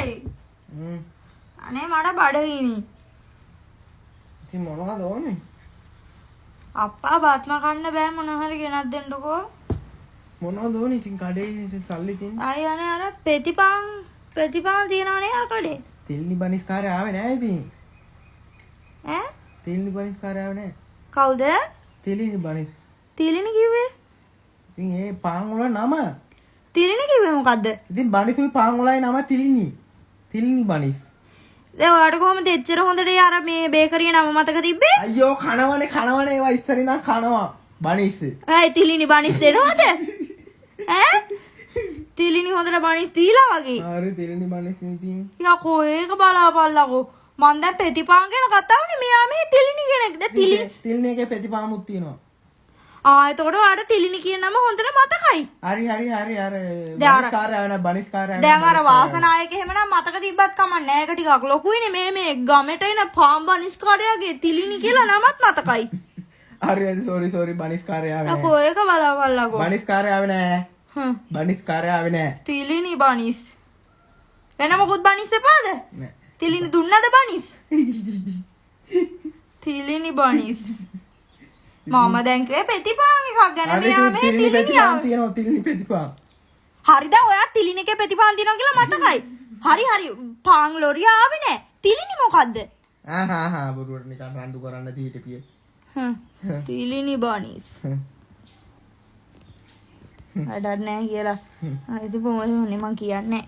මොකටයි? අනේ මට බඩගිනි. ඉතින් මොනවද ඕනේ? අප්පා බත්ම කන්න බෑ මොන හරි ගෙනත් දෙන්නකෝ. මොනවද ඕනේ? ඉතින් කඩේ ඉතින් සල්ලි තියෙන්නේ. අනේ අර පෙතිපාන් තියනවනේ අර කඩේ. තිල්නි බනිස්කාරය ආවේ නෑ ඉතින්. ඈ? තිල්නි බනිස්කාරය ආවේ නෑ. කවුද? තිලිනි බනිස්. තිලිනි කිව්වේ? ඉතින් ඒ පාන් වල නම. තිලිනි කිව්වේ මොකද්ද? ඉතින් බනිසුයි පාන් වලයි නම තිලිනි. තිලිනි බනිස්. දැන් ඔයාලට කොහොමද එච්චර හොඳට අර මේ බේකරිය නම මතක තිබ්බේ? අයියෝ කනවනේ ඒවා ඉස්සර ඉඳන් කනවා. බනිස්. ඇයි තිලිනි බනිස් දෙනවද? ඈ? තිලිනි හොඳට බනිස් දීලා වගේ. හරි තිලිනි බනිස් ඉතින්. යකෝ ඒක බලාපල්ලකෝ. මං දැන් පෙතිපාන් ගැන කතාවනේ මෙයා මේ තිලිනි කෙනෙක්ද? තිලිනි එකේ පෙතිපාමුත් තියෙනවා. එතකොට ඔයාලට තිලිනි කියන නම හොඳට මතකයි. හරි අර බනිස්කාරය ආවන බනිස්කාරය. දැන් අර වාසනායක එහෙමනම් මතක තිබ්බත් කමක් නෑ. ඒක ටිකක් ලොකුයිනේ මේ ගමෙට එන පාම් බනිස්කාරයාගේ තිලිනි කියලා නමත් මතකයි. හරි සෝරි බනිස්කාරය ආවේ නෑ. අකෝ ඒක බලාපල්ලකෝ. බනිස්කාරය ආවේ නෑ. බනිස්කාරය ආවේ නෑ. තිලිනි බනිස්. වෙන මොකුත් බනිස් එපාද? නෑ. තිලිනි දුන්නද බනිස්? තිලිනි බනිස්. මම දැන් කිව්වේ පෙතිපාන් එකක් ගැන මෙයා මේ තිලිනි තියෙනවා තිලිනි පෙතිපාන්. හරි දැන් ඔයා තිලිනි එකේ පෙතිපාන් දිනවා කියලා මතකයි. හරි පාන් ලොරිය ආවේ නෑ. තිලිනි මොකද්ද? බොරුවට නිකන් රණ්ඩු කරන්න තීටපිය. තිලිනි බනිස්. වැඩක් නෑ කියලා. ඉතින් කොහොමද මම කියන්නේ